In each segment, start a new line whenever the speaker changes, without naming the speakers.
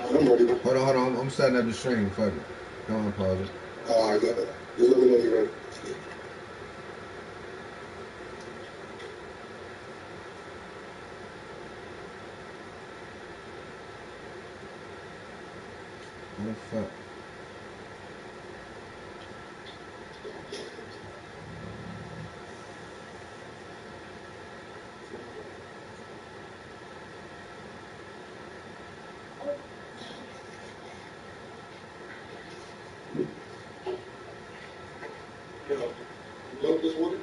I'm ready.
Hold on. I'm setting up the stream. Fuck it. Don't unpause it.
Oh, I got it. Just let me know you're ready.
Oh, fuck.
Yeah. Love this water?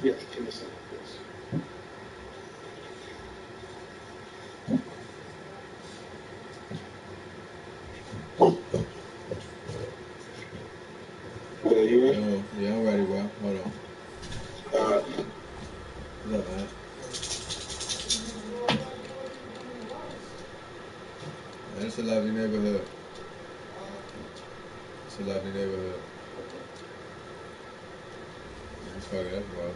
Yes, in the center, yes. Well, you ready?
Oh, yeah, I'm ready, bro. Hold on.
Uh,
What's up, man? Man, it's a lovely neighborhood. It's a lovely neighborhood. Man, fuck it, that's bro.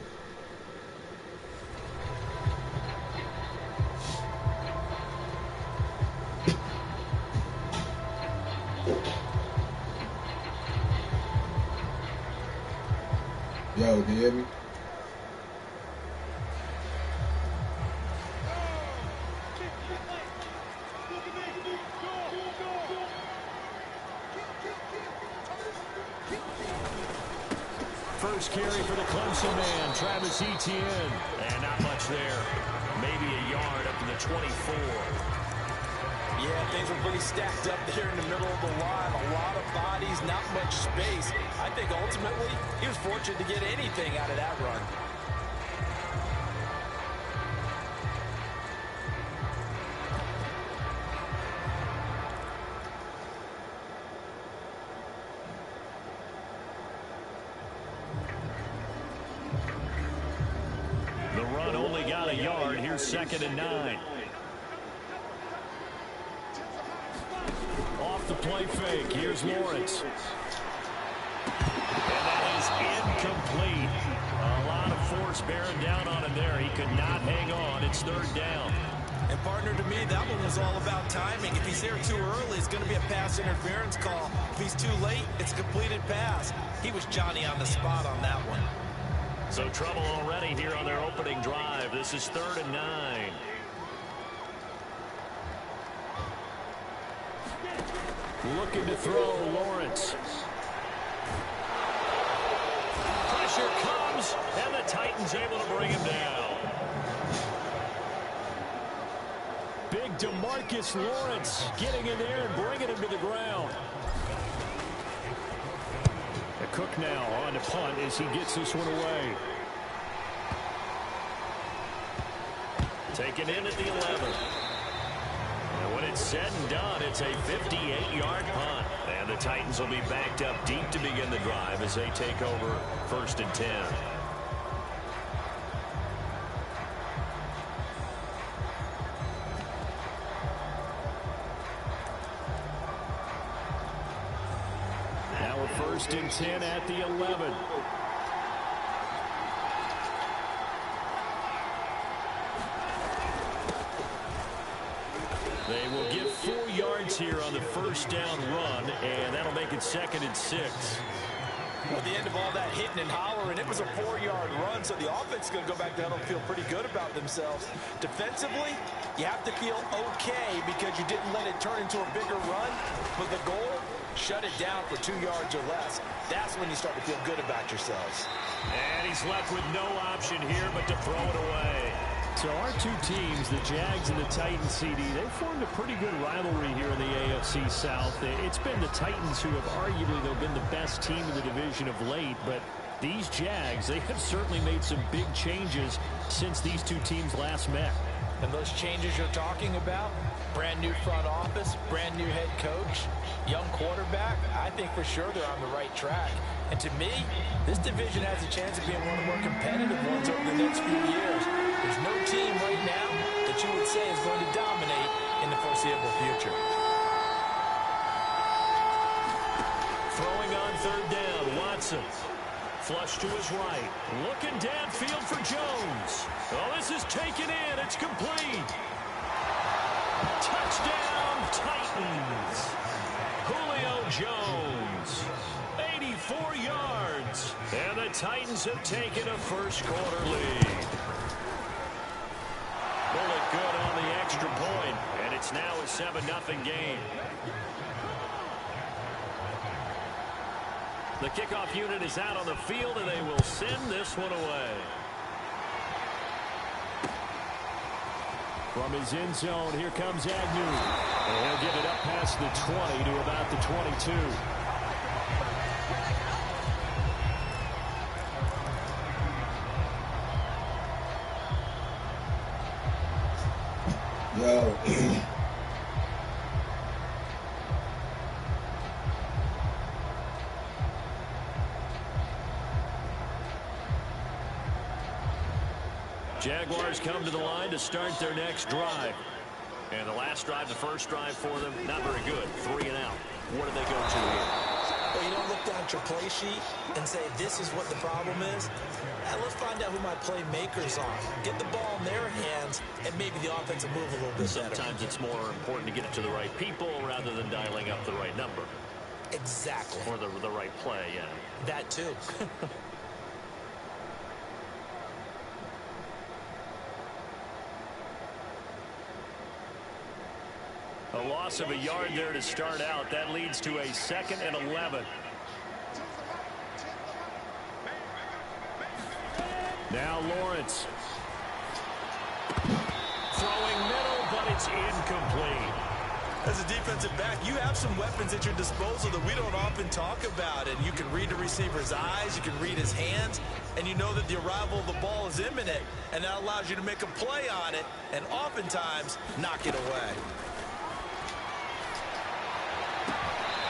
Yo, can you hear me?
First carry for the Clemson man, Travis Etienne. And not much there. Maybe a yard up to the 24.
Yeah, things were pretty stacked up there in the middle of the line. A lot of bodies, not much space. I think ultimately he was fortunate to get anything out of that run.
The run only got a yard. Here's 2nd and 9. Off the play fake. Here's Lawrence. And that is incomplete. A lot of force bearing down on him there. He could not hang on. It's 3rd down.
And partner, to me, that one was all about timing. If he's there too early, it's going to be a pass interference call. If he's too late, it's a completed pass. He was Johnny on the spot on that one.
So trouble already here on their opening drive. This is 3rd and 9. Looking to throw, Lawrence. Pressure comes, and the Titans able to bring him down. Big DeMarcus Lawrence getting in there and bringing him to the ground. Cook now on to punt as he gets this one away. Taken in at the 11. And when it's said and done, it's a 58-yard punt. And the Titans will be backed up deep to begin the drive as they take over 1st and 10. Now we're 1st and 10 at the 11. They will get 4 yards here on the 1st down run, and that'll make it 2nd and 6.
Well, at the end of all that hitting and hollering, it was a 4-yard run, so the offense is going to go back down and feel pretty good about themselves. Defensively, you have to feel okay because you didn't let it turn into a bigger run, but the goal, shut it down for 2 yards or less. That's when you start to feel good about yourselves.
And he's left with no option here but to throw it away. So our two teams, the Jags and the Titans, CD, they formed a pretty good rivalry here in the AFC South. It's been the Titans who have arguably, though, been the best team in the division of late. But these Jags, they have certainly made some big changes since these two teams last met.
And those changes you're talking about, brand new front office, brand new head coach, young quarterback, I think for sure they're on the right track. And to me, this division has a chance of being one of the more competitive ones over the next few years. There's no team right now that you would say is going to dominate in the foreseeable future.
Throwing on third down. Watson. Flush to his right. Looking downfield for Jones. Oh, this is taken in. It's complete. Touchdown, Titans. Julio Jones. 84 yards. And the Titans have taken a first quarter lead. Bullet good on the extra point, and it's now a 7-0 game. The kickoff unit is out on the field, and they will send this one away. From his end zone, here comes Agnew. And he'll get it up past the 20 to about the 22.
Yo.
Jaguars come to the line to start their next drive. And the last drive, the first drive for them, not very good. 3 and out. What do they go to here?
Well, you don't look down at your play sheet and say, this is what the problem is. Let's find out who my playmakers are. Get the ball in their hands, and maybe the offense will move a little bit better.
Sometimes it's more important to get it to the right people rather than dialing up the right number.
Exactly.
Or the right play, yeah.
That too.
A loss of a yard there to start out. That leads to a 2nd and 11. Now Lawrence. Throwing middle, but it's incomplete.
As a defensive back, you have some weapons at your disposal that we don't often talk about. And you can read the receiver's eyes, you can read his hands, and you know that the arrival of the ball is imminent. And that allows you to make a play on it and oftentimes knock it away.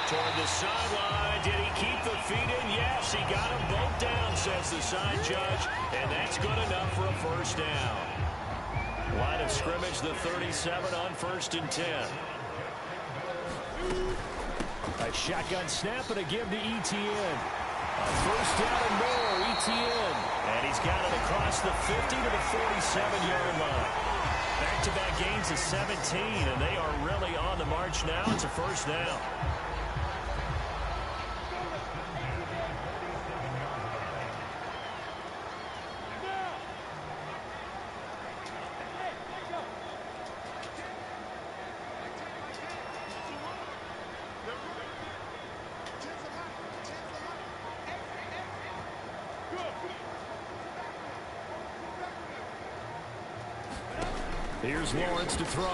Toward the sideline. Did he keep the feet in? Yes, he got them both down, says the side judge. And that's good enough for a first down. Line of scrimmage, the 37 on 1st and 10. A shotgun snap and a give to Etienne. A first down and more, Etienne. And he's got it across the 50 to the 47-yard line. Back-to-back gains of 17, and they are really on the march now. It's a first down. Here's Lawrence to throw.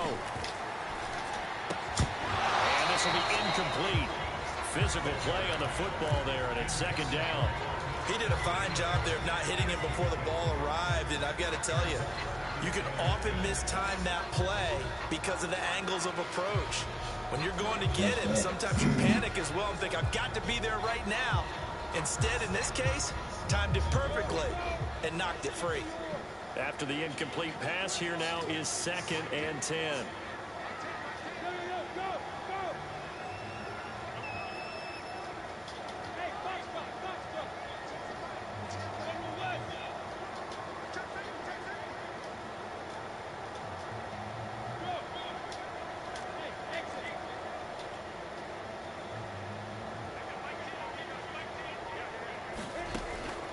And this will be incomplete. Physical play on the football there, and it's 2nd down.
He did a fine job there of not hitting him before the ball arrived, and I've got to tell you, you can often mistime that play because of the angles of approach. When you're going to get him, sometimes you panic as well and think, I've got to be there right now. Instead, in this case, timed it perfectly and knocked it free.
After the incomplete pass, here now is 2nd and 10.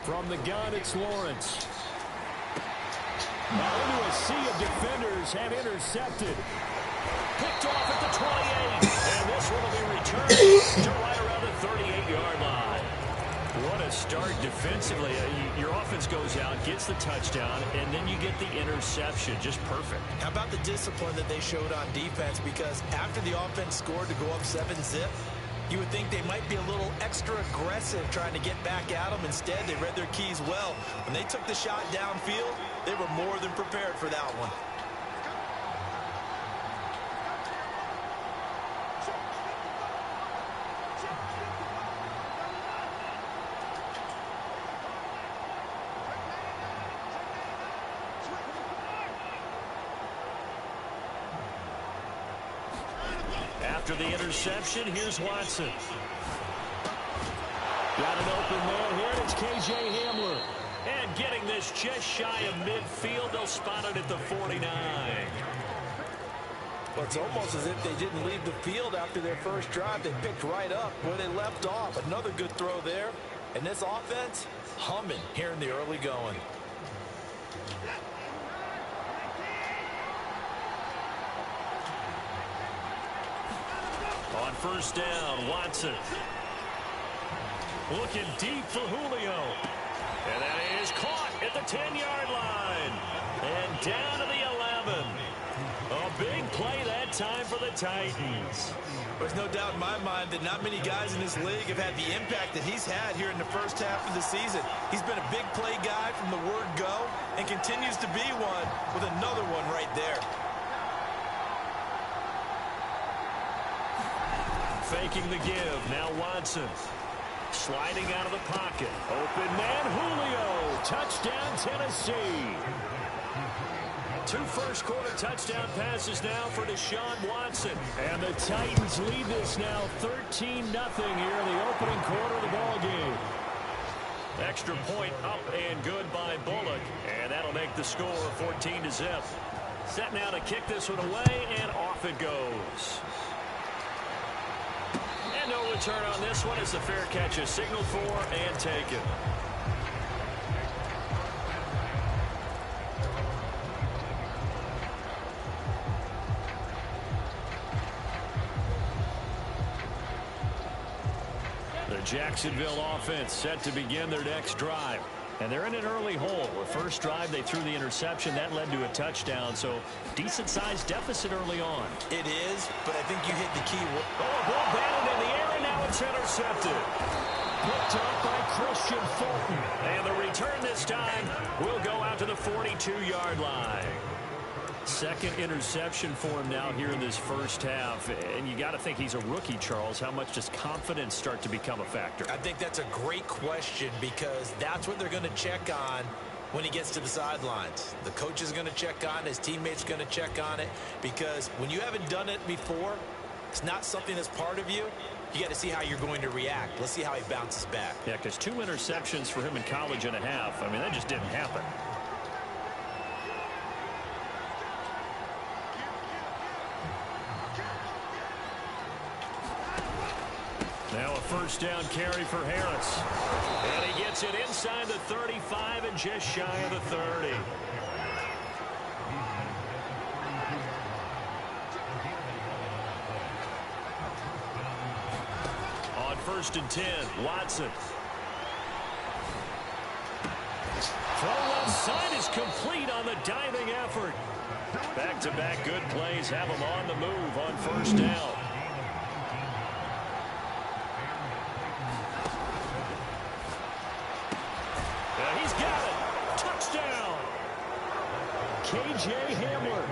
From the gun, it's Lawrence. Now into a sea of defenders have intercepted. Picked off at the 28. And this one will be returned to right around the 38-yard line. What a start defensively. Your offense goes out, gets the touchdown, and then you get the interception. Just perfect.
How about the discipline that they showed on defense? Because after the offense scored to go up 7-zip, you would think they might be a little extra aggressive trying to get back at them. Instead, they read their keys well. When they took the shot downfield, they were more than prepared for that one.
After the interception, here's Watson. Got an open man here. It's K.J. Hamler. And getting this just shy of midfield. They'll spot it at the 49.
Well, it's almost as if they didn't leave the field after their first drive. They picked right up where they left off. Another good throw there. And this offense, humming here in the early going.
On first down, Watson. Looking deep for Julio. And that is caught at the 10-yard line. And down to the 11. A big play that time for the Titans.
There's no doubt in my mind that not many guys in this league have had the impact that he's had here in the first half of the season. He's been a big play guy from the word go and continues to be one with another one right there.
Faking the give. Now Watson. Sliding out of the pocket. Open man, Julio. Touchdown, Tennessee. 2 first-quarter touchdown passes now for Deshaun Watson. And the Titans lead this now 13-0 here in the opening quarter of the ball game. Extra point up and good by Bullock. And that'll make the score 14-0. Set now to kick this one away, and off it goes. And no return on this one as the fair catch is signaled for and taken. The Jacksonville offense set to begin their next drive. And they're in an early hole. The first drive, they threw the interception. That led to a touchdown. So, decent-sized deficit early on.
It is, but I think you hit the key.
Oh, ball batted in the air, and now it's intercepted. Picked up by Christian Fulton. And the return this time will go out to the 42-yard line. Second interception for him now here in this first half. And you got to think he's a rookie, Charles. How much does confidence start to become a factor?
I think that's a great question because that's what they're going to check on when he gets to the sidelines. The coach is going to check on it. His teammates are going to check on it because when you haven't done it before, it's not something that's part of you. You got to see how you're going to react. Let's see how he bounces back.
Yeah, because 2 interceptions for him in college and a half. I mean, that just didn't happen. Now a first down carry for Harris. And he gets it inside the 35 and just shy of the 30. On first and 10, Watson. Throw left side is complete on the diving effort. Back-to-back good plays have him on the move on first down. He's got it. Touchdown. K.J. Hamler,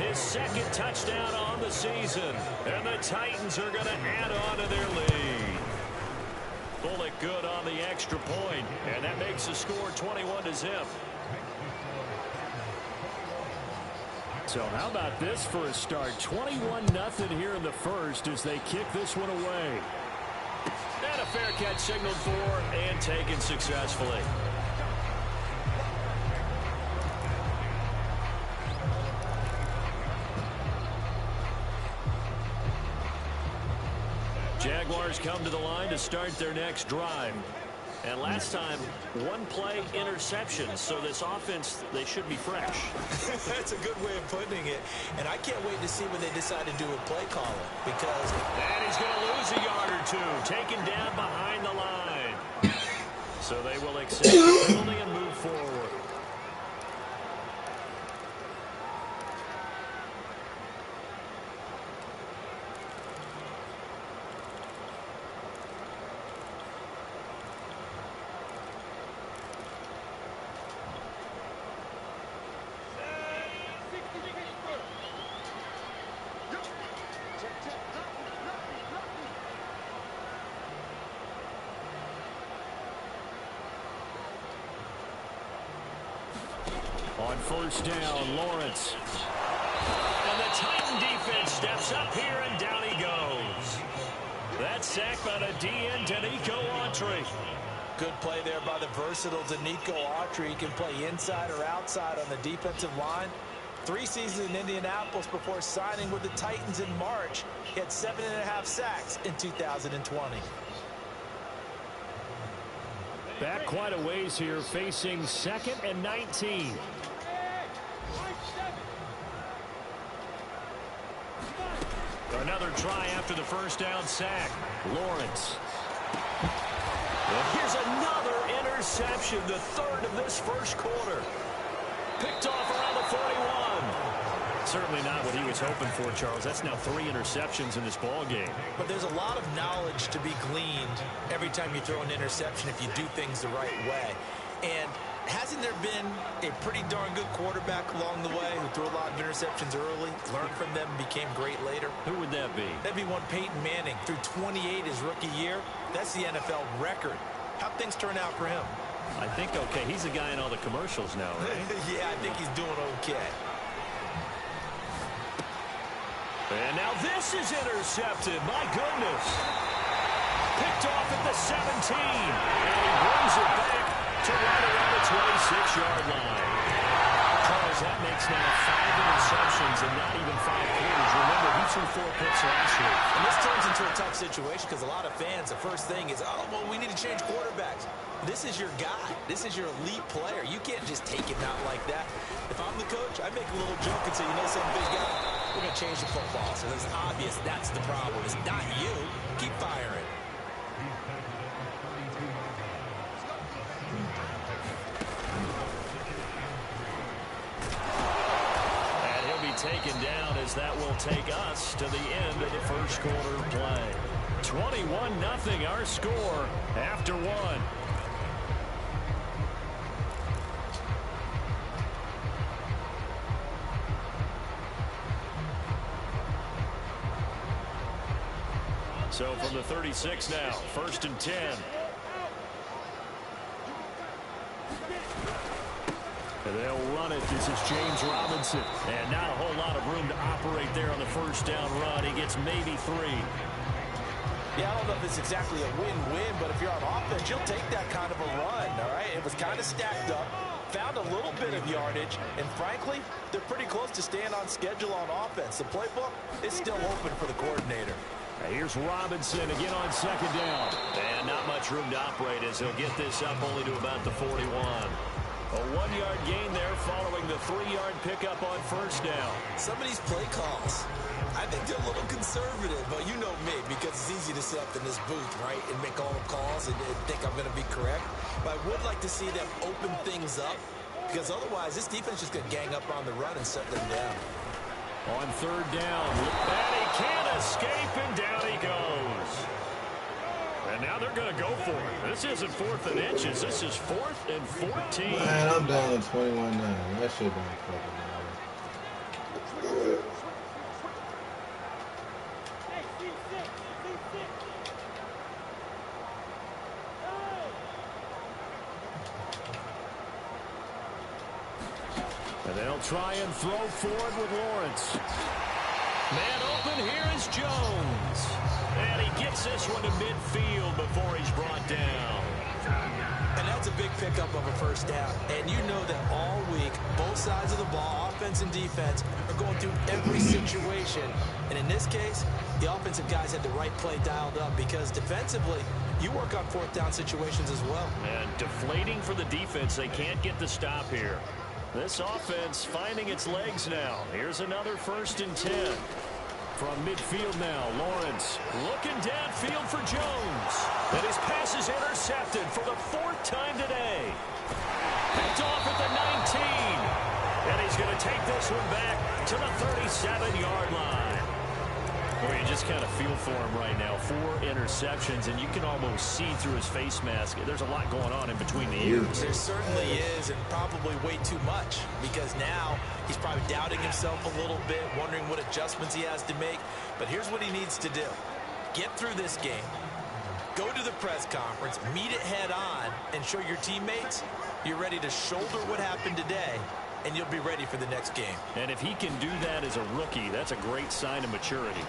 his second touchdown on the season. And the Titans are going to add on to their lead. Bullock good on the extra point, and that makes the score 21-0. So how about this for a start? 21-0 here in the first as they kick this one away. And a fair catch signaled for and taken successfully. Jaguars come to the line to start their next drive. And last time, 1 play interception. So this offense, they should be fresh.
That's a good way of putting it. And I can't wait to see when they decide to do a play calling. Because
and he's going to lose a yard or 2. Taken down behind the line. So they will accept the penalty and move forward. On first down, Lawrence. And the Titan defense steps up here, and down he goes. That's sacked by the DN, Danico Autry.
Good play there by the versatile Danico Autry. He can play inside or outside on the defensive line. 3 seasons in Indianapolis before signing with the Titans in March. He had 7.5 sacks in 2020.
Back quite a ways here, facing 2nd and 19. Another try after the first down sack. Lawrence. And here's another interception, the 3rd of this first quarter. Picked off around the 41. Certainly not what he was hoping for, Charles. That's now 3 interceptions in this ball game.
But there's a lot of knowledge to be gleaned every time you throw an interception if you do things the right way. And hasn't there been a pretty darn good quarterback along the way who threw a lot of interceptions early, learned from them, and became great later?
Who would that be?
That'd be one Peyton Manning. Threw 28 his rookie year. That's the NFL record. How'd things turn out for him?
I think okay. He's a guy in all the commercials now, right?
Yeah, I think he's doing okay.
And now this is intercepted. My goodness. Picked off at the 17. And he brings it back to right around the 26-yard line. Charles, that makes now 5 interceptions and not even 5 quarters. Remember, he threw 4 picks last year.
And this turns into a tough situation because a lot of fans, the first thing is, oh, well, we need to change quarterbacks. This is your guy. This is your elite player. You can't just take him out like that. If I'm the coach, I make a little joke and say, you know something, big guy? We're going to change the football. So it's obvious that's the problem. It's not you. Keep firing.
Taken down as that will take us to the end of the first quarter play. 21-0 our score after 1. So from the 36 now, 1st and 10. They'll run it. This is James Robinson. And not a whole lot of room to operate there on the first down run. He gets maybe 3.
Yeah, I don't know if it's exactly a win-win, but if you're on offense, you'll take that kind of a run, all right? It was kind of stacked up, found a little bit of yardage, and frankly, they're pretty close to staying on schedule on offense. The playbook is still open for the coordinator.
Here's Robinson again on 2nd down. And not much room to operate as he'll get this up only to about the 41. A 1-yard gain there following the 3-yard pickup on 1st down.
Some of these play calls, I think they're a little conservative, but you know me, because it's easy to sit up in this booth, right, and make all the calls and think I'm going to be correct. But I would like to see them open things up, because otherwise this defense is just going to gang up on the run and shut them down.
On 3rd down, and he can't escape, and down he goes. And now they're going to go for it. This isn't 4th and inches. This is 4th and 14.
Man, I'm down to 21-9. That shit don't fucking matter.
And they'll try and throw forward with Lawrence. Man open, here is Jones. And he gets this one to midfield before he's brought down.
And that's a big pickup of a first down. And you know that all week, both sides of the ball, offense and defense, are going through every situation. And in this case, the offensive guys had the right play dialed up because defensively, you work on 4th down situations as well.
And deflating for the defense. They can't get the stop here. This offense finding its legs now. Here's another 1st and 10. From midfield now, Lawrence looking downfield for Jones. And his pass is intercepted for the 4th time today. Picked off at the 19. And he's going to take this one back to the 37-yard line. Well, you just kind of feel for him right now. 4 interceptions, and you can almost see through his face mask. There's a lot going on in between the ears.
There certainly is, and probably way too much, because now he's probably doubting himself a little bit, wondering what adjustments he has to make. But here's what he needs to do. Get through this game. Go to the press conference, meet it head on, and show your teammates you're ready to shoulder what happened today, and you'll be ready for the next game.
And if he can do that as a rookie, that's a great sign of maturity.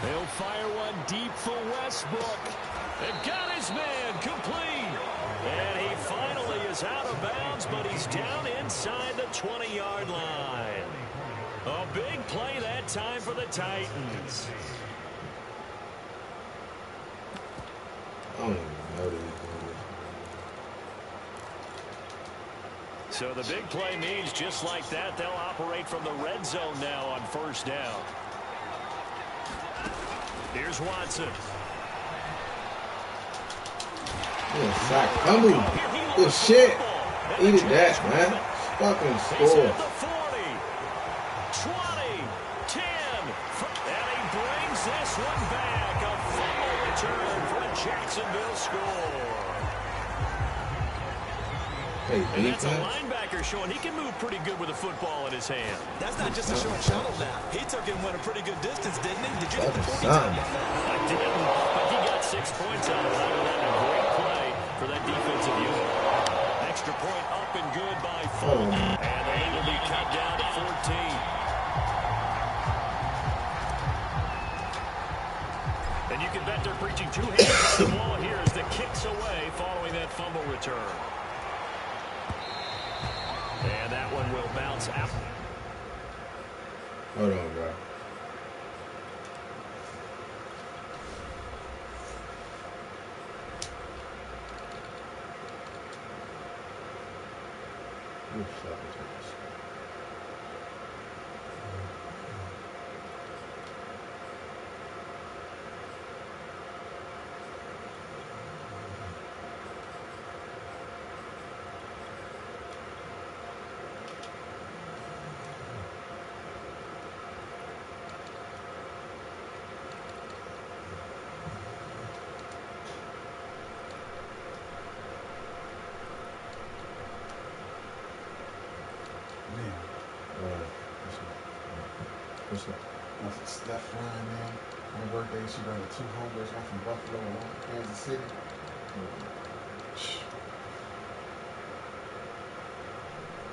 He'll fire one deep for Westbrook. And got his man complete. And he finally is out of bounds, but he's down inside the 20-yard line. A big play that time for the Titans.
I don't even know these niggas.
So the big play means just like that, they'll operate from the red zone now on first down. Here's Watson.
Yeah, sack. Fumble. Good shit. Eat it that, man. Fucking score.
20, 10, and he brings this one back. A fumble return for a Jacksonville score.
Hey,
And that's a linebacker showing he can move pretty good with a football in his hand.
That's not just a short shuttle now. He took him went a pretty good distance, didn't he? Did you get the 40
son.
I didn't, but he got 6 points out of that. A great play for that defensive unit. Extra point up and good by Fulton. And the lead will be cut down to 14. And you can bet they're preaching two hands on the ball here as the kick's away following that fumble return. And that one will bounce out.
Hold on, bro. What's up?
That's Steph Ryan, man. On her birthday, she brought her 2 homegirls, one from Buffalo and one from Kansas City.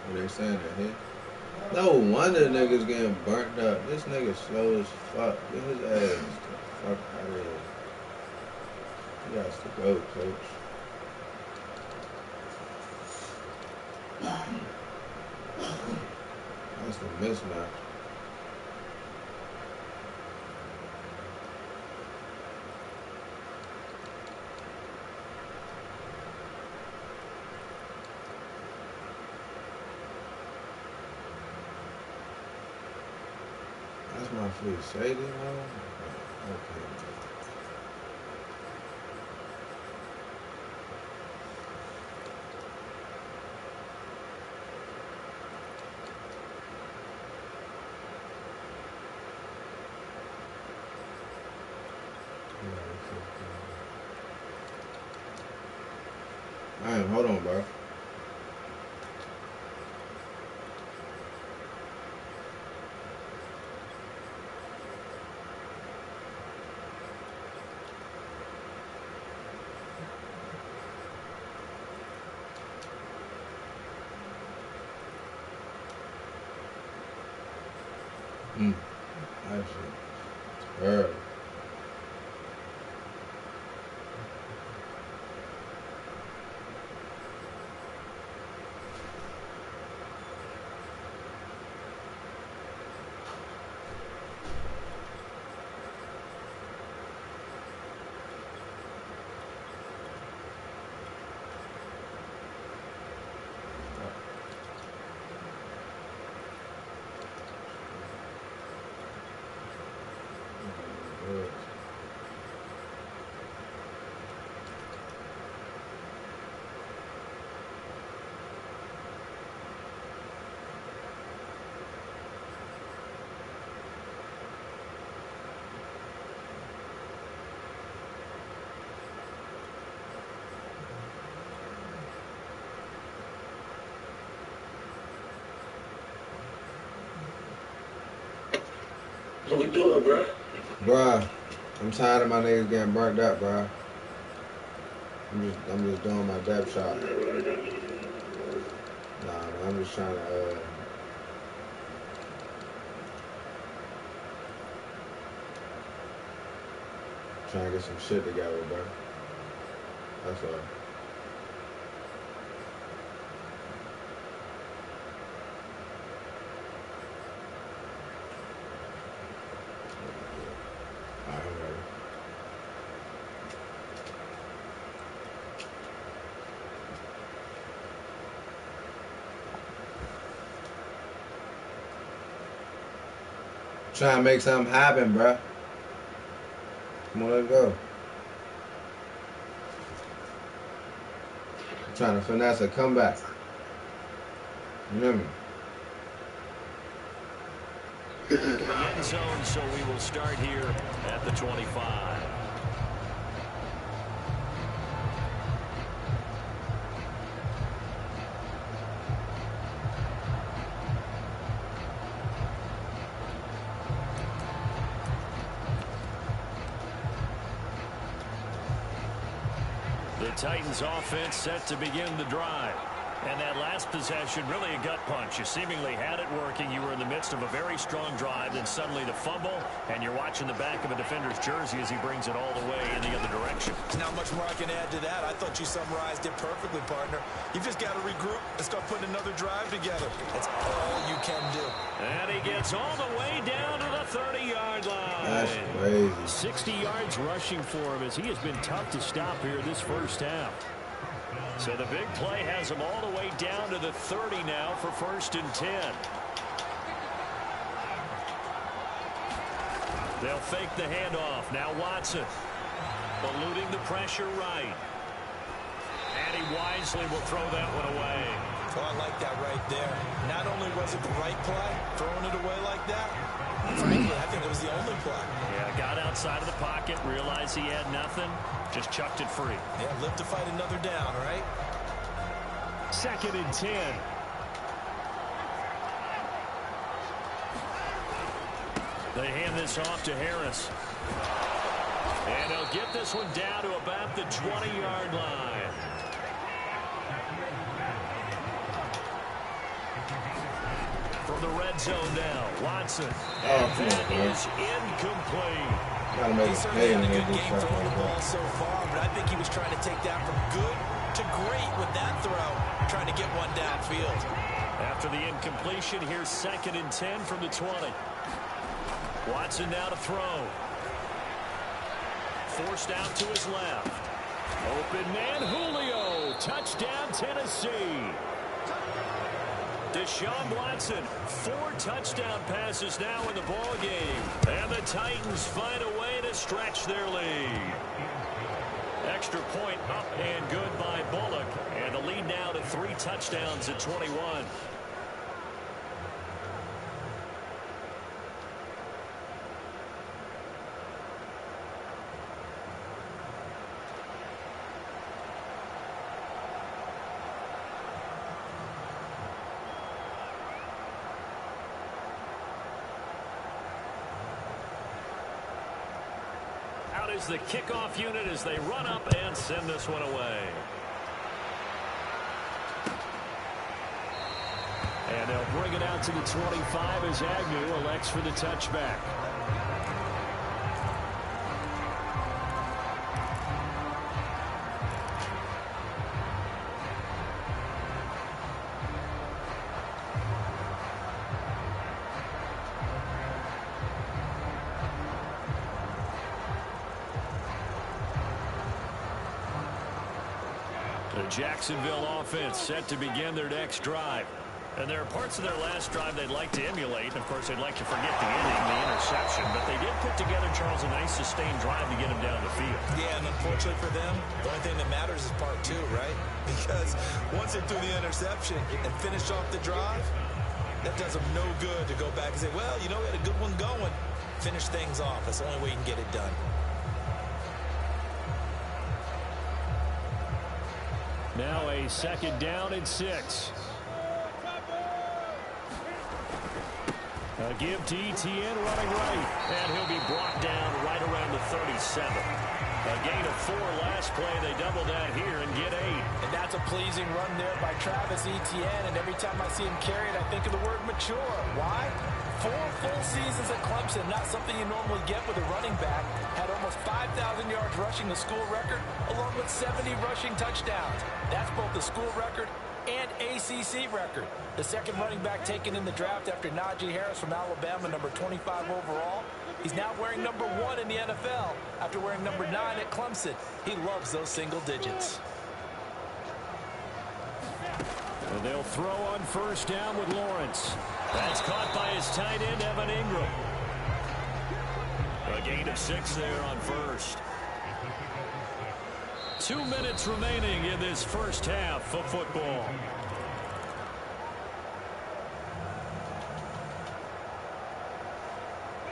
What they saying that here? No wonder niggas getting burnt up. This nigga slow as fuck. Get his ass the fuck out of here. He has to go, coach. That's the mismatch. That's my free safety, man. Okay. Alright, hold on, bro. That shit terrible.
What we doing, bro?
Bruh, I'm tired of my niggas getting burnt up, bruh. I'm just doing my depth shot. Nah, man, I'm just trying to Trying to get some shit together, bro. That's all. All right, I'm ready. Trying to make something happen, bro. Come on, let's go. Trying to finesse a comeback. You hear me?
The end zone, so we will start here at the 25. The Titans offense set to begin the drive. And that last possession, really a gut punch. You seemingly had it working. You were in the midst of a very strong drive. Then suddenly the fumble, and you're watching the back of a defender's jersey as he brings it all the way in the other direction.
There's not much more I can add to that. I thought you summarized it perfectly, partner. You've just got to regroup and start putting another drive together. That's all you can do.
And he gets all the way down to the 30-yard line.
That's crazy.
60 yards rushing for him as he has been tough to stop here this first half. So the big play has him all the way down to the 30 now for 1st and 10. They'll fake the handoff. Now Watson eluding the pressure right. And he wisely will throw that one away.
Oh, I like that right there. Not only was it the right play, throwing it away like that, frankly, I think it was the only play.
Yeah, got outside of the pocket, realized he had nothing, just chucked it free.
Yeah, live to fight another down, right?
2nd and 10. They hand this off to Harris. And he'll get this one down to about the 20-yard line. From the red zone now, Watson. And that is incomplete.
He's certainly had a good game throwing the ball so far, but I think he was trying to take that from good to great with that throw, trying to get one downfield.
After the incompletion, here's 2nd and 10 from the 20. Watson now to throw. Forced out to his left. Open man, Julio. Touchdown, Tennessee. Deshaun Watson, 4 touchdown passes now in the ball game. And the Titans find a way to stretch their lead. Extra point up and good by Bullock. And the lead now to 3 touchdowns at 21. Out is the kickoff unit as they run up and send this one away. And they'll bring it out to the 25 as Agnew elects for the touchback. The Jacksonville offense set to begin their next drive. And there are parts of their last drive they'd like to emulate. Of course, they'd like to forget the ending, the interception. But they did put together, Charles, a nice sustained drive to get them down the field.
Yeah, and unfortunately for them, the only thing that matters is part 2, right? Because once they threw the interception and finished off the drive, that does them no good to go back and say, well, you know, we had a good one going. Finish things off. That's the only way you can get it done.
Now a 2nd down and 6. A give to Etienne running right. And he'll be brought down right around the 37. A gain of 4 last play. They double that here and get 8.
And that's a pleasing run there by Travis Etienne. And every time I see him carry it, I think of the word mature. Why? 4 full seasons at Clemson, not something you normally get with a running back. Had almost 5,000 yards rushing, the school record, along with 70 rushing touchdowns. That's both the school record and ACC record. The second running back taken in the draft after Najee Harris from Alabama, number 25 overall. He's now wearing number 1 in the NFL after wearing number 9 at Clemson. He loves those single digits.
And they'll throw on first down with Lawrence. That's caught by his tight end, Evan Ingram. A gain of 6 there on first. 2 minutes remaining in this first half of football.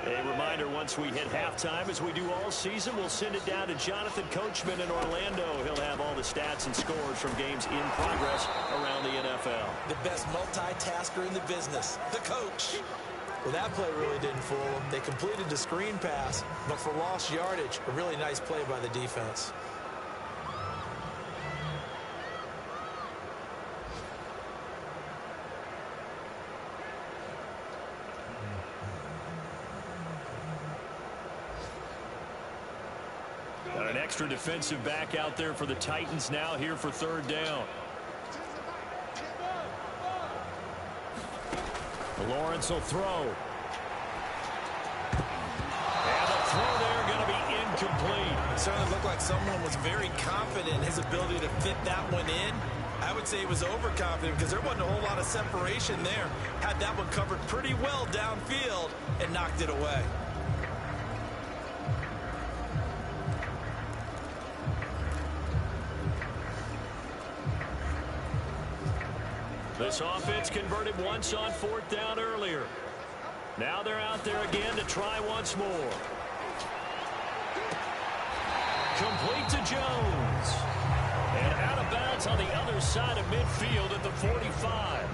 A reminder, once we hit halftime, as we do all season, we'll send it down to Jonathan Coachman in Orlando. He'll have all the stats and scores from games in progress around the NFL.
The best multitasker in the business, the coach. Well, that play really didn't fool them. They completed the screen pass, but for lost yardage, a really nice play by the defense.
Got an extra defensive back out there for the Titans now here for third down. Lawrence will throw. And the throw there going to be incomplete.
It certainly looked like someone was very confident in his ability to fit that one in. I would say he was overconfident because there wasn't a whole lot of separation there. Had that one covered pretty well downfield and knocked it away.
This offense converted once on fourth down earlier. Now they're out there again to try once more. Complete to Jones. And out of bounds on the other side of midfield at the 45.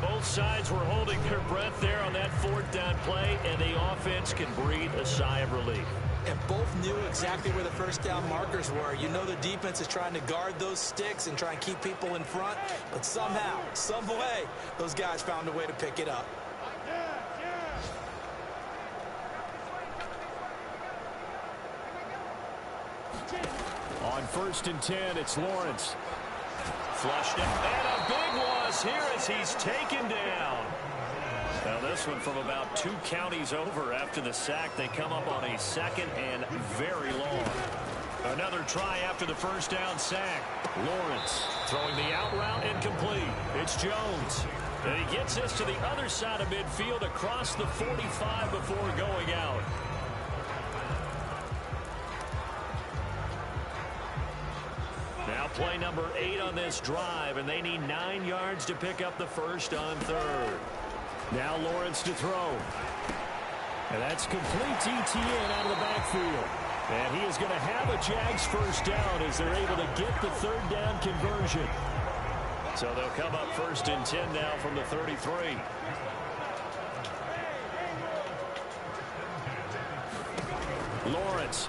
Both sides were holding their breath there on that fourth down play, and the offense can breathe a sigh of relief.
And both knew exactly where the first down markers were. You know the defense is trying to guard those sticks and try and keep people in front. But somehow, some way, those guys found a way to pick it up.
On 1st and 10, it's Lawrence. Flushed it. And a big loss here as he's taken down. Now this one from about 2 counties over after the sack. They come up on a second and very long. Another try after the first down sack. Lawrence throwing the out route incomplete. It's Jones. And he gets this to the other side of midfield across the 45 before going out. Now play number 8 on this drive, and they need 9 yards to pick up the first on third. Now Lawrence to throw. And that's complete to Etienne out of the backfield. And he is going to have a Jags first down as they're able to get the third down conversion. So they'll come up 1st and 10 now from the 33. Lawrence.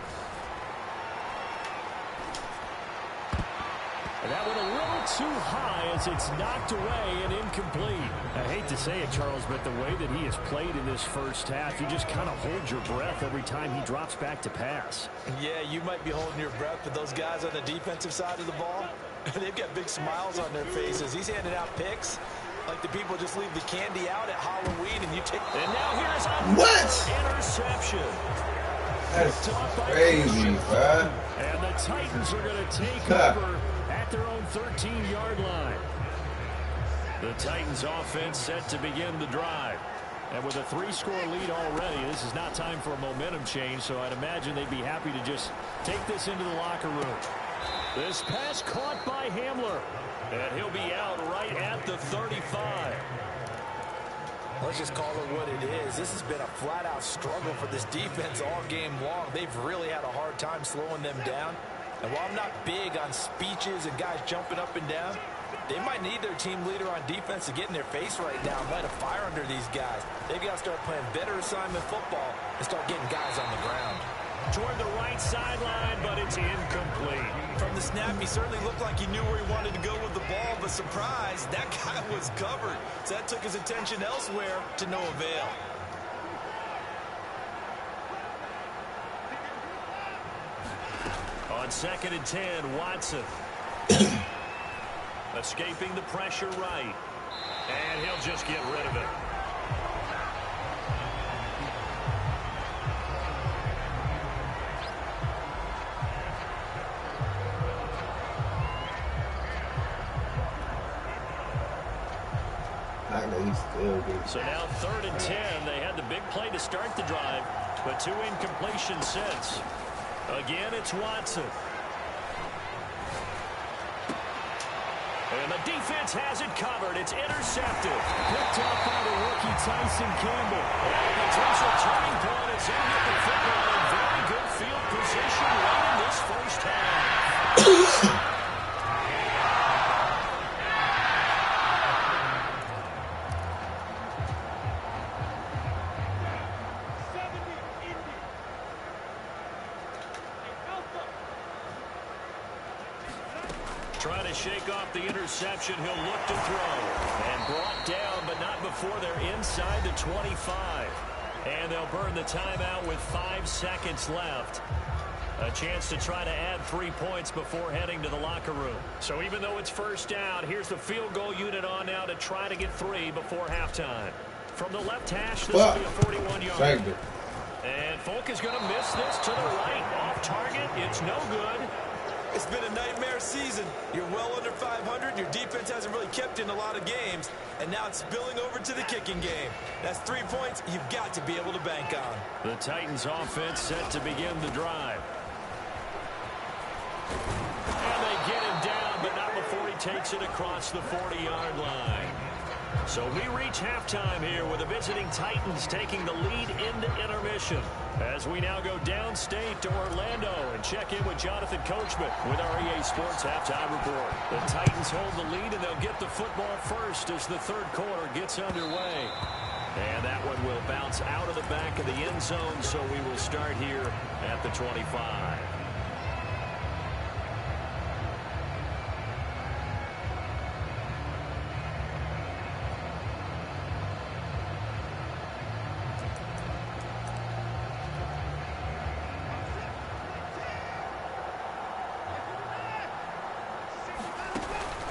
And that one a little too high as it's knocked away and incomplete. I hate to say it, Charles, but the way that he has played in this first half, you just kind of hold your breath every time he drops back to pass.
Yeah, you might be holding your breath, but those guys on the defensive side of the ball, they've got big smiles on their faces. He's handing out picks like the people just leave the candy out at Halloween and you take.
And now here's a interception.
That's crazy, bro.
And the Titans are going to take over at their own 13-yard line. The Titans offense set to begin the drive. And with a 3-score lead already, this is not time for a momentum change, so I'd imagine they'd be happy to just take this into the locker room. This pass caught by Hamler. And he'll be out right at the 35.
Let's just call it what it is. This has been a flat-out struggle for this defense all game long. They've really had a hard time slowing them down. And while I'm not big on speeches and guys jumping up and down, they might need their team leader on defense to get in their face right now and light a fire under these guys. They've got to start playing better assignment football and start getting guys on the ground.
Toward the right sideline, but it's incomplete.
From the snap, he certainly looked like he knew where he wanted to go with the ball, but surprise, that guy was covered. So that took his attention elsewhere to no avail.
On 2nd and 10, Watson. Escaping the pressure right. And he'll just get rid of it. So now 3rd and 10. They had the big play to start the drive, but 2 incompletions since. Again, it's Watson. And the defense has it covered. It's intercepted. Picked up by the rookie Tyson Campbell. And a potential turning point as they get the football in very good field position late in this first half. Trying to shake off the interception. He'll look to throw. And brought down, but not before they're inside the 25. And they'll burn the timeout with 5 seconds left. A chance to try to add 3 points before heading to the locker room. So even though it's first down, here's the field goal unit on now to try to get 3 before halftime. From the left hash, this will be a 41-yard. And Folk is going to miss this to the right. Off target. It's no good.
It's been a nightmare season. You're well under 500. Your defense hasn't really kept in a lot of games. And now it's spilling over to the kicking game. That's 3 points you've got to be able to bank on.
The Titans offense set to begin the drive. And they get him down, but not before he takes it across the 40-yard line. So we reach halftime here with the visiting Titans taking the lead into intermission. As we now go downstate to Orlando and check in with Jonathan Coachman with our EA Sports Halftime Report. The Titans hold the lead and they'll get the football first as the third quarter gets underway. And that one will bounce out of the back of the end zone, so we will start here at the 25.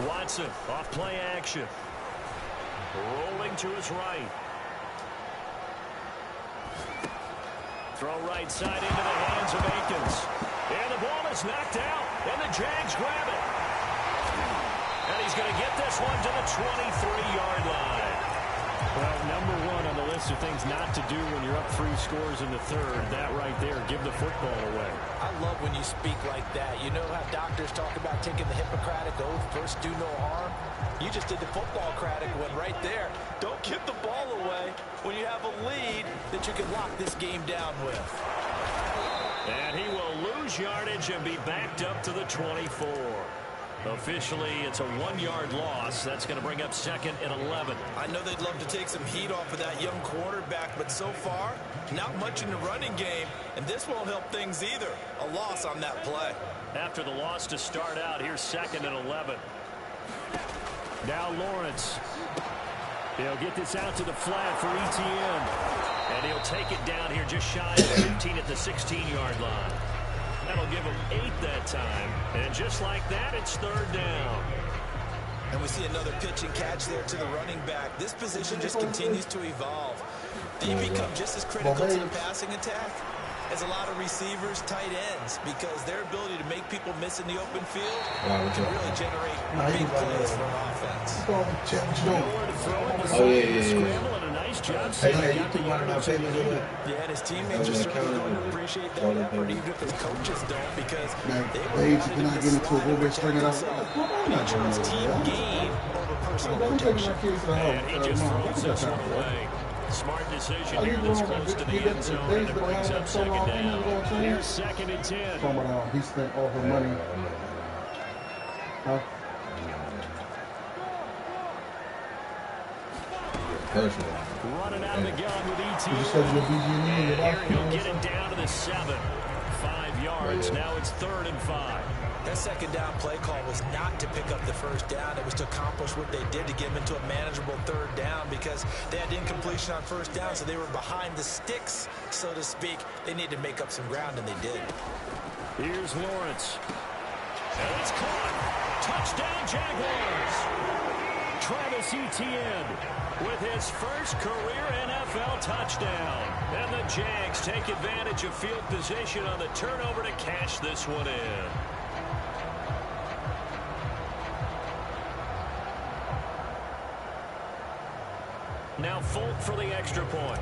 Watson off play action. Rolling to his right. Throw right side into the hands of Akins. And the ball is knocked out. And the Jags grab it. And he's going to get this one to the 23-yard line. Well, number one on the list of things not to do when you're up 3 scores in the third. That right there, give the football away.
I love when you speak like that. You know how doctors talk about taking the Hippocratic Oath, first do no harm? You just did the football-cratic one right there. Don't give the ball away when you have a lead that you can lock this game down with.
And he will lose yardage and be backed up to the 24. Officially, it's a 1-yard loss. That's going to bring up 2nd and 11.
I know they'd love to take some heat off of that young quarterback, but so far, not much in the running game, and this won't help things either. A loss on that play.
After the loss to start out, here's 2nd and 11. Now Lawrence. He'll get this out to the flat for ETN. And he'll take it down here just shy of 15 at the 16-yard line. That'll give him 8 that time. And just like that, it's 3rd down.
And we see another pitch and catch there to the running back. This position just continues to evolve. They become just as critical to the passing attack as a lot of receivers, tight ends, because their ability to make people miss in the open field can really generate big plays for an offense.
Nowhere to throw it. Scramble and a nice job.
Yeah, and his teammates are certainly going to appreciate that effort, even if his coaches don't, because they were not into the slide. He chose team gain over personal protection.
And he just throws this one away. Smart decision here this close to the end zone, and it brings up 2nd down. Here's 2nd and 10.
He spent all her money. Huh?
Personal.
Running out of the gun with ETN. And here he'll get it down to the 7. 5 yards. Now it's 3rd and 5.
That second down play call was not to pick up the first down. It was to accomplish what they did to get them into a manageable 3rd down because they had incompletion on 1st down, so they were behind the sticks, so to speak. They needed to make up some ground, and they did.
Here's Lawrence. And it's caught. Touchdown, Jaguars. Travis Etienne with his first career NFL touchdown. And the Jags take advantage of field position on the turnover to cash this one in. Now Folk for the extra point.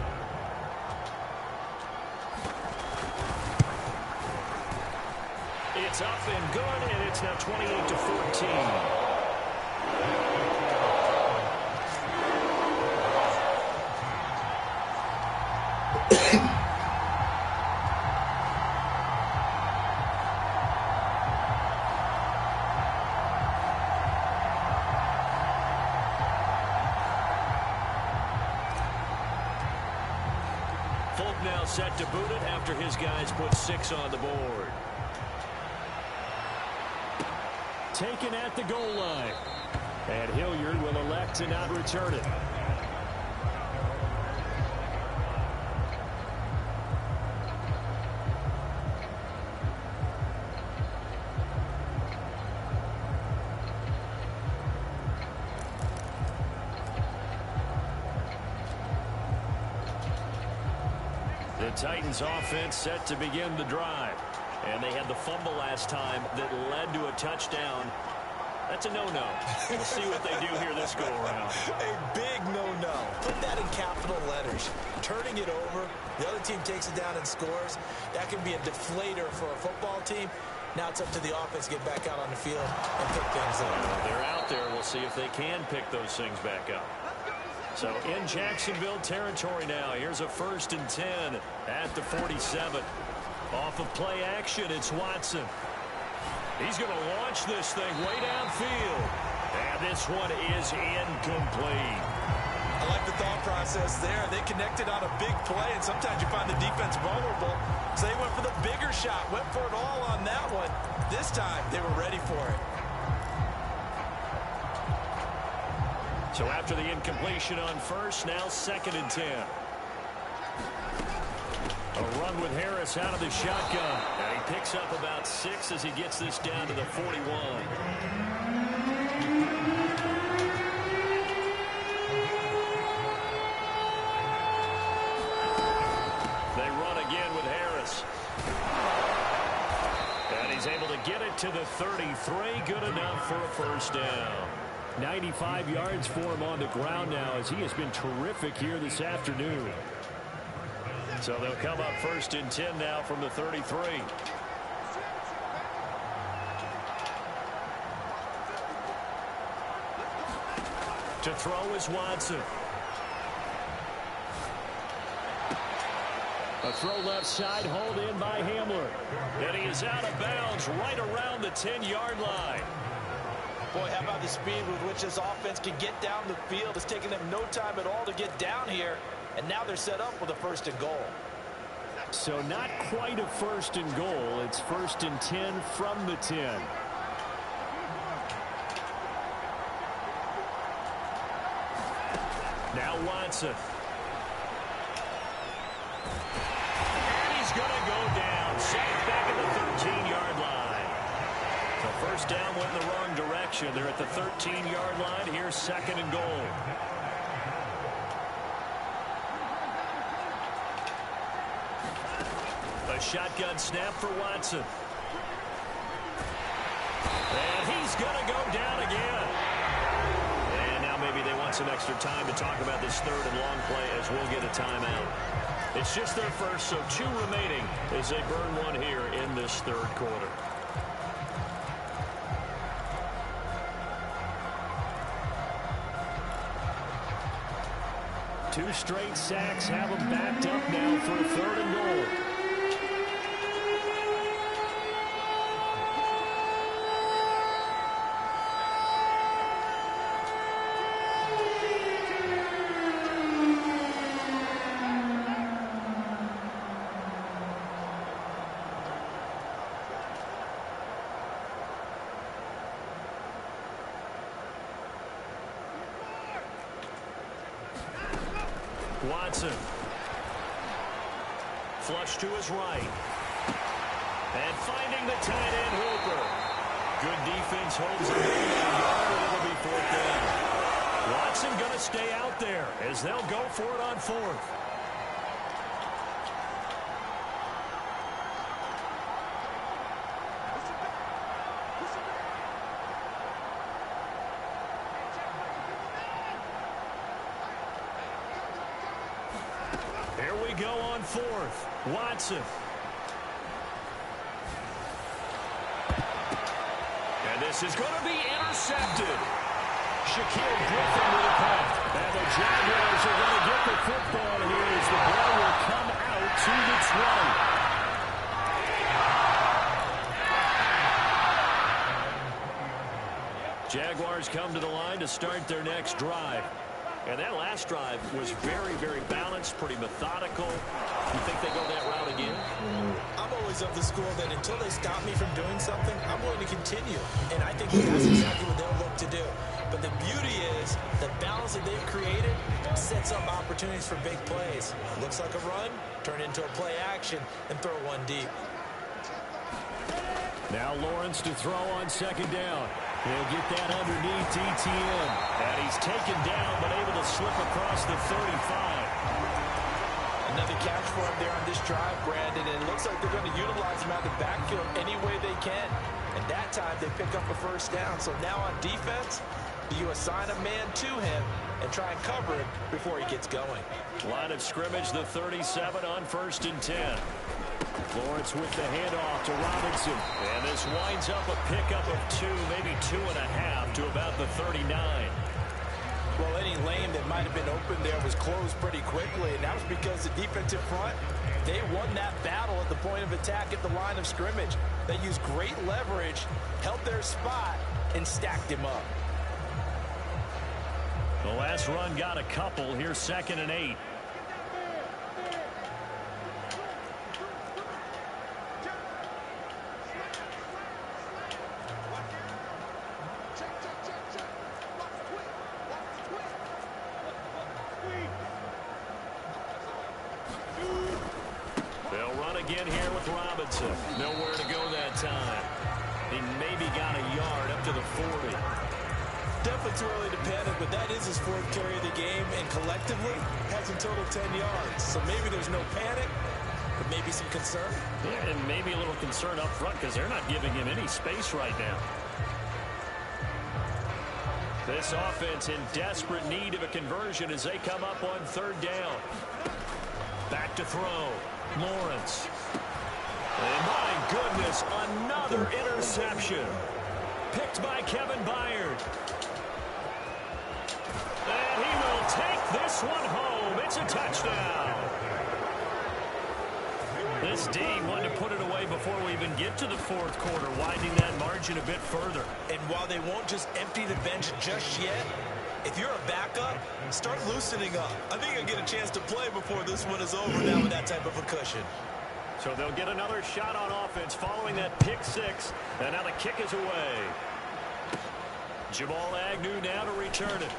It's up and good, and it's now 28-14. Folk now set to boot it after his guys put 6 on the board. Taken at the goal line. And Hilliard will elect to not return it. The Titans offense set to begin the drive. And they had the fumble last time that led to a touchdown. That's a no-no. We'll see what they do here this go-around.
A big no-no. Put that in capital letters. Turning it over, the other team takes it down and scores. That can be a deflator for a football team. Now it's up to the offense to get back out on the field and pick things up.
They're out there. We'll see if they can pick those things back up. So in Jacksonville territory now. Here's a 1st and 10 at the 47. Off of play action, it's Watson. He's going to launch this thing way downfield. And this one is incomplete.
I like the thought process there. They connected on a big play, and sometimes you find the defense vulnerable. So they went for the bigger shot, went for it all on that one. This time, they were ready for it.
So after the incompletion on 1st, now 2nd and 10. A run with Harris out of the shotgun. And he picks up about 6 as he gets this down to the 41. They run again with Harris. And he's able to get it to the 33. Good enough for a 1st down. 95 yards for him on the ground now as he has been terrific here this afternoon. So they'll come up 1st and 10 now from the 33. To throw is Watson. A throw left side, hauled in by Hamler. And he is out of bounds right around the 10-yard line.
Boy, how about the speed with which this offense can get down the field? It's taken them no time at all to get down here. And now they're set up with a 1st and goal.
So not quite a 1st and goal. It's 1st and 10 from the 10. Now Watson. And he's going to go down. Sacked back at the 13-yard line. The 1st down went in the wrong direction. They're at the 13-yard line. Here's 2nd and goal. A shotgun snap for Watson. And he's going to go down again. And now maybe they want some extra time to talk about this 3rd and long play as we'll get a timeout. It's just their first, so 2 remaining as they burn one here in this 3rd quarter. Two straight sacks have them backed up now for a 3rd and goal. Watson. Flush to his right. And finding the tight end Hooper. Good defense holds him in a yard, and it'll be 4th down. Watson going to stay out there as they'll go for it on 4th. Here we go on 4th. Watson. And this is going to be intercepted. Shaquille Griffin with a punt. And the Jaguars are going to get the football here as the ball will come out to the 20. Jaguars come to the line to start their next drive. And that last drive was very, very balanced, pretty methodical. You think they go that route again?
I'm always of the school that until they stop me from doing something, I'm willing to continue. And I think that's exactly what they'll look to do. But the beauty is the balance that they've created sets up opportunities for big plays. Looks like a run, turn into a play action, and throw one deep.
Now Lawrence to throw on 2nd down. He'll get that underneath ETN. And he's taken down, but able to slip across the 35.
Another catch for him there on this drive, Brandon. And it looks like they're going to utilize him out of the backfield any way they can. And that time they pick up a 1st down. So now on defense, you assign a man to him and try and cover him before he gets going.
Line of scrimmage, the 37 on 1st and 10. Lawrence with the handoff to Robinson. And this winds up a pickup of 2, maybe 2.5 to about the 39.
Well, any lane that might have been open there was closed pretty quickly, and that was because the defensive front, they won that battle at the point of attack at the line of scrimmage. They used great leverage, held their spot, and stacked him up.
The last run got a couple. Here's 2nd and 8. They'll run again here with Robinson. Nowhere to go that time. He maybe got a yard up to the 40.
Definitely too early to panic, but that is his 4th carry of the game, and collectively has a total 10 yards. So maybe there's no panic, but maybe some concern.
Yeah, and maybe a little concern up front because they're not giving him any space right now. This offense in desperate need of a conversion as they come up on 3rd down. Back to throw. Lawrence. And my goodness, another interception. Picked by Kevin Byard. And he will take this one home. It's a touchdown. This D wanted to put it away before we even get to the 4th quarter, widening that margin a bit further.
And while they won't just empty the bench just yet, if you're a backup, start loosening up. I think you'll get a chance to play before this one is over now with that type of a cushion.
So they'll get another shot on offense following that pick 6. And now the kick is away. Jamal Agnew now to return it.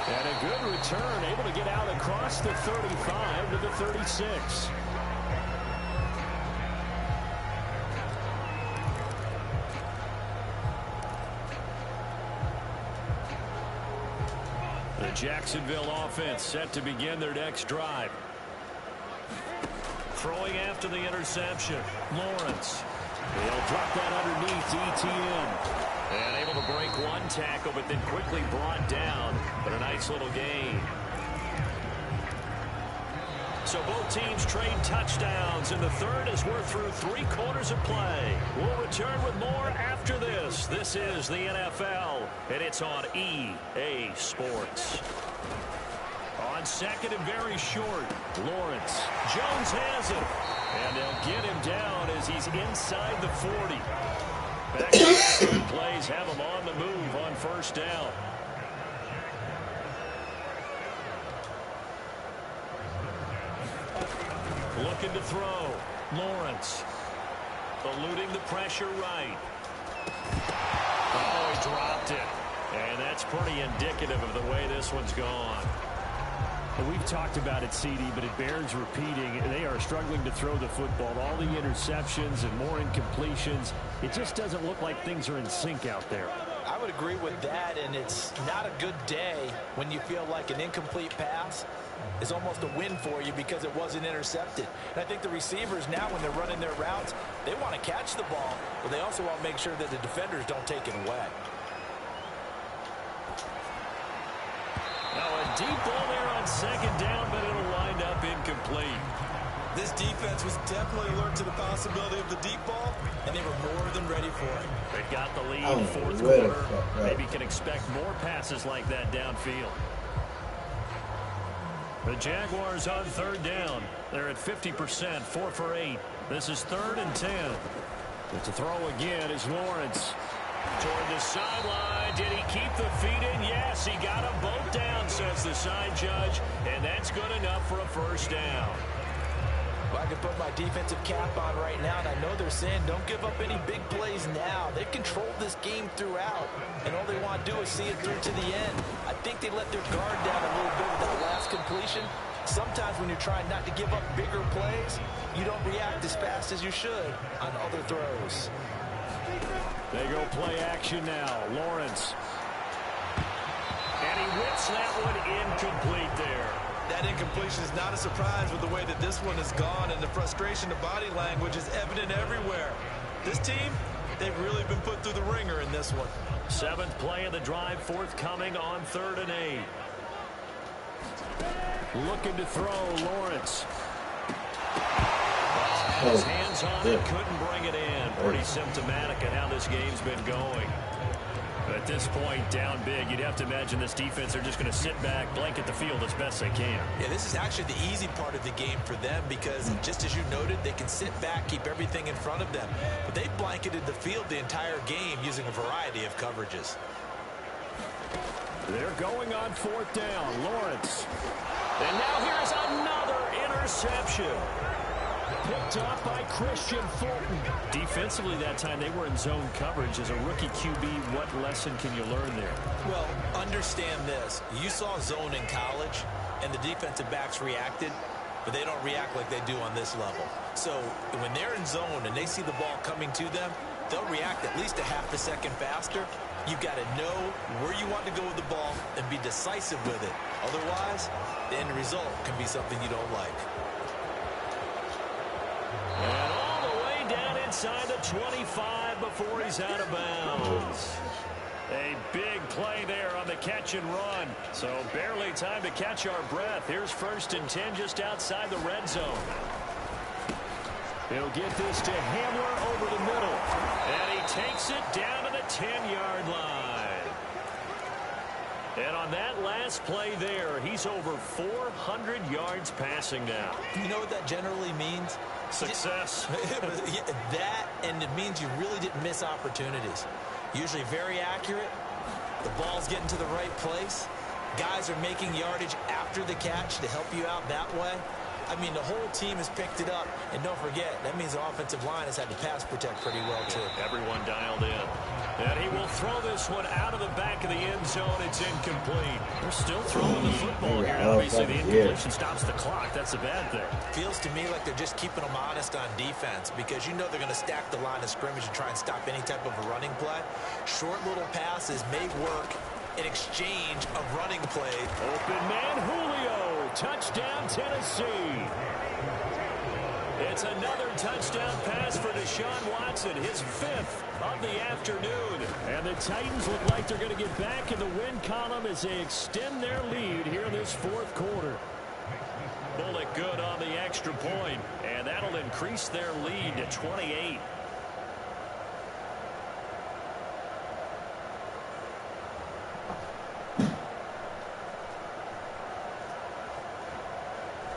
And a good return, able to get out across the 35 to the 36. The Jacksonville offense set to begin their next drive. Throwing after the interception, Lawrence. He'll drop that underneath ETN. And able to break one tackle, but then quickly brought down. But a nice little gain. So both teams trade touchdowns, and the third as we're through 3 quarters of play. We'll return with more after this. This is the NFL, and it's on EA Sports. On 2nd and very short, Lawrence. Jones has it. And they'll get him down as he's inside the 40. Back to plays have him on the move on 1st down. Looking to throw. Lawrence. Eluding the pressure right. Oh, he dropped it. And that's pretty indicative of the way this one's gone. And we've talked about it, CD, but it bears repeating. They are struggling to throw the football. All the interceptions and more incompletions. It just doesn't look like things are in sync out there.
I would agree with that, and it's not a good day when you feel like an incomplete pass is almost a win for you because it wasn't intercepted. And I think the receivers now, when they're running their routes, they want to catch the ball, but they also want to make sure that the defenders don't take it away.
Now a deep ball there on second down, but it'll wind up incomplete.
This defense was definitely alert to the possibility of the deep ball, and they were more than ready for it.
They've got the lead fourth quarter. Maybe can expect more passes like that downfield. The Jaguars on third down. They're at 50%, 4 for 8. This is 3rd and 10. But to throw again is Lawrence. Toward the sideline. Did he keep the feet in? Yes, he got them both down, says the side judge. And that's good enough for a first down.
Well, I can put my defensive cap on right now, and I know they're saying don't give up any big plays now. They've controlled this game throughout, and all they want to do is see it through to the end. I think they let their guard down a little bit with that last completion. Sometimes when you're trying not to give up bigger plays, you don't react as fast as you should on other throws.
They go play action now. Lawrence. And he whips that one incomplete there.
That incompletion is not a surprise with the way that this one has gone, and the frustration of body language is evident everywhere. This team, they've really been put through the ringer in this one.
7th play of the drive forthcoming on 3rd and 8. Looking to throw, Lawrence. His hands on it, couldn't bring it in. Pretty symptomatic of how this game's been going. But at this point, down big, you'd have to imagine this defense are just going to sit back, blanket the field as best they can.
Yeah, this is actually the easy part of the game for them because, just as you noted, they can sit back, keep everything in front of them. But they've blanketed the field the entire game using a variety of coverages.
They're going on 4th down. Lawrence. And now here's another interception. Picked off by Christian Fulton. Defensively that time, they were in zone coverage. As a rookie QB, what lesson can you learn there?
Well, understand this. You saw zone in college, and the defensive backs reacted, but they don't react like they do on this level. So when they're in zone and they see the ball coming to them, they'll react at least a half a second faster. You've got to know where you want to go with the ball and be decisive with it. Otherwise, the end result can be something you don't like.
And all the way down inside the 25 before he's out of bounds. A big play there on the catch and run. So barely time to catch our breath. Here's 1st and 10 just outside the red zone. He'll get this to Hamler over the middle. And he takes it down to the 10-yard line. And on that last play there, he's over 400 yards passing now.
You know what that generally means?
Success.
That, and it means you really didn't miss opportunities. Usually very accurate. The ball's getting to the right place. Guys are making yardage after the catch to help you out that way. I mean, the whole team has picked it up. And don't forget, that means the offensive line has had to pass protect pretty well, too.
Everyone dialed in. And he will throw this one out of the back of the end zone. It's incomplete. They're still throwing the football here. Obviously, the incompletion stops the clock. That's a bad thing.
Feels to me like they're just keeping them honest on defense because you know they're going to stack the line of scrimmage and try and stop any type of a running play. Short little passes may work in exchange of running play.
Open man Julio. Touchdown, Tennessee. It's another touchdown pass for Deshaun Watson, his 5th of the afternoon. And the Titans look like they're going to get back in the win column as they extend their lead here in this 4th quarter. Bullet good on the extra point, and that'll increase their lead to 28.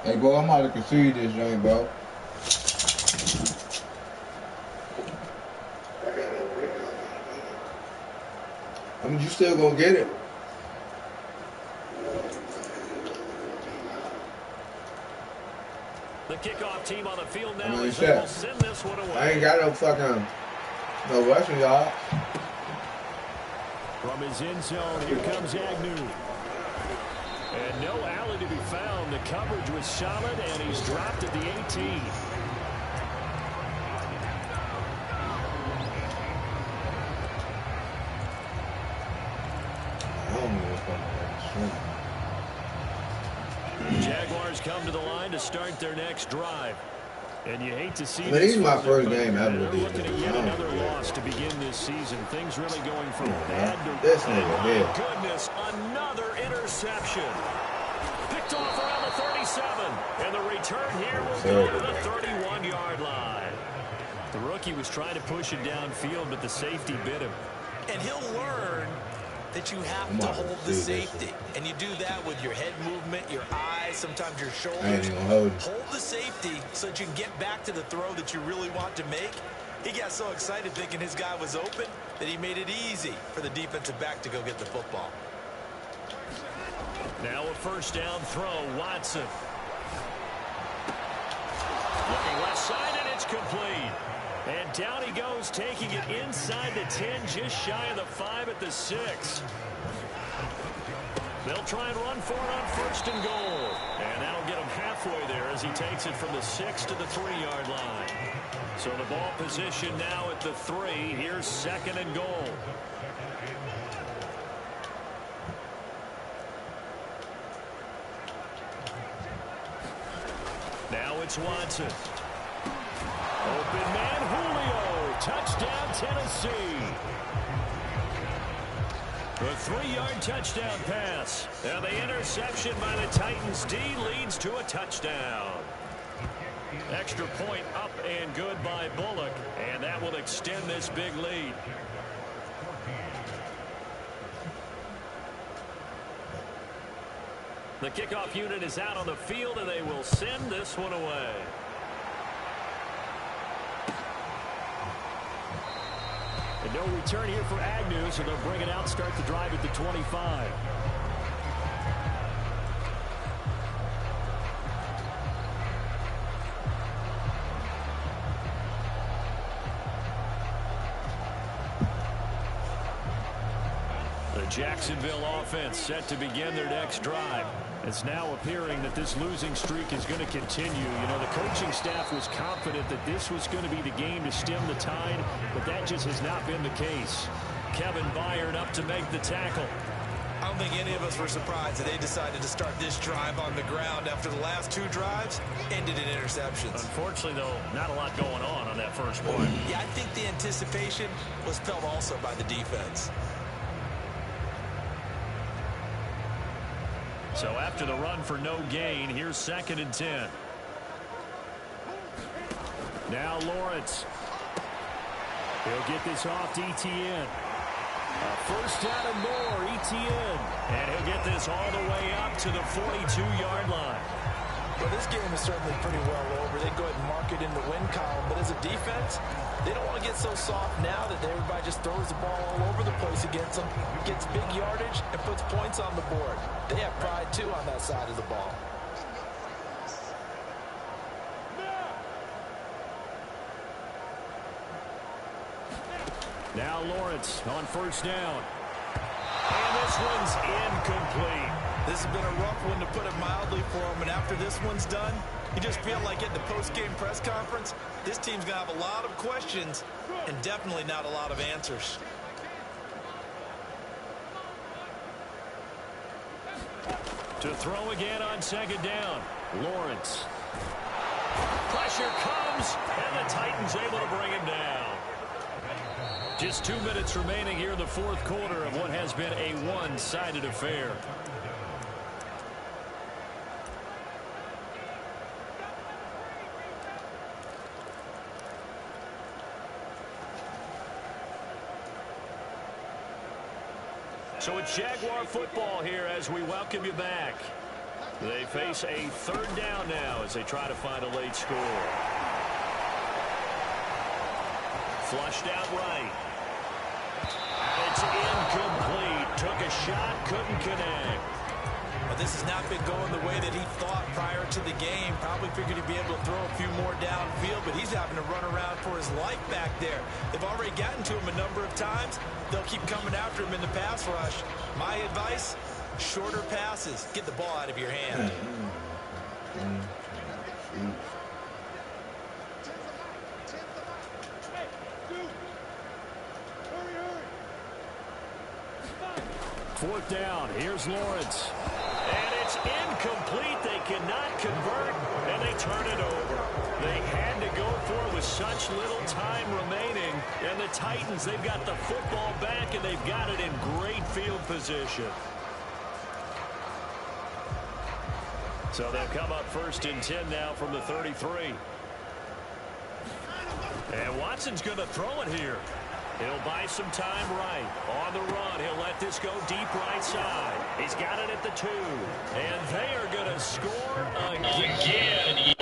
Hey, bro, I'm about to concede this joint, bro. I mean, you still gonna get it.
The kickoff team on the field now
I mean,
is will send this one away.
I ain't got no fucking no rushing, y'all.
From his end zone, here comes Agnew. And no alley to be found. The coverage was solid, and he's dropped at the 18. Jaguars come to the line to start their next drive. And you hate to see
this is my first game ever.
They're looking at yet another loss to begin this season. Things really going from bad to
this nigga here.
Goodness, another interception. Picked off around the 37. And the return here will go to the 31-yard line. The rookie was trying to push it downfield, but the safety bit him.
And he'll learn that you have to hold the safety. And you do that with your head movement, your eyes, sometimes your shoulders. Hold the safety so that you can get back to the throw that you really want to make. He got so excited thinking his guy was open that he made it easy for the defensive back to go get the football.
Now a first down throw, Watson. Looking left side, and it's complete. And down he goes, taking it inside the 10, just shy of the 5 at the 6. They'll try and run for it on first and goal. And that'll get him halfway there as he takes it from the 6 to the 3-yard line. So the ball position now at the 3. Here's second and goal. Now it's Watson. Open man, Julio. Touchdown, Tennessee. A 3-yard touchdown pass. Now the interception by the Titans D leads to a touchdown. Extra point up and good by Bullock. And that will extend this big lead. The kickoff unit is out on the field, and they will send this one away. And no return here for Agnew, so they'll bring it out, start the drive at the 25. The Jacksonville offense set to begin their next drive. It's now appearing that this losing streak is going to continue. You know, the coaching staff was confident that this was going to be the game to stem the tide, but that just has not been the case. Kevin Byard up to make the tackle.
I don't think any of us were surprised that they decided to start this drive on the ground after the last 2 drives ended in interceptions.
Unfortunately, though, not a lot going on that first point.
Yeah, I think the anticipation was felt also by the defense.
So after the run for no gain, here's second and 10. Now Lawrence. He'll get this off to Etienne. First down and more, Etienne. And he'll get this all the way up to the 42-yard line.
Well, this game is certainly pretty well over. They go ahead and mark it in the win column. But as a defense, they don't want to get so soft now that everybody just throws the ball all over the place against them, gets big yardage, and puts points on the board. They have pride, too, on that side of the ball.
Now Lawrence on first down. And this one's incomplete.
This has been a rough one, to put it mildly, for him. And after this one's done, you just feel like at the post-game press conference, this team's going to have a lot of questions and definitely not a lot of answers.
To throw again on second down. Lawrence. Pressure comes, and the Titans able to bring him down. Just 2 minutes remaining here in the fourth quarter of what has been a one-sided affair. So it's Jaguar football here as we welcome you back. They face a third down now as they try to find a late score. Flushed out right. It's incomplete. Took a shot, couldn't connect.
Well, this has not been going the way that he thought prior to the game. Probably figured he'd be able to throw a few more downfield, but he's having to run around for his life back there. They've already gotten to him a number of times. They'll keep coming after him in the pass rush. My advice, Shorter passes. Get the ball out of your hand.
Fourth down. Here's Lawrence. And it's incomplete. They cannot convert, and they turn it over. They had to go for it with such little time remaining. And the Titans, they've got the football back, and they've got it in great field position. So they'll come up 1st and 10 now from the 33. And Watson's going to throw it here. He'll buy some time right. On the run, he'll let this go deep right side. He's got it at the 2. And they are going to score again.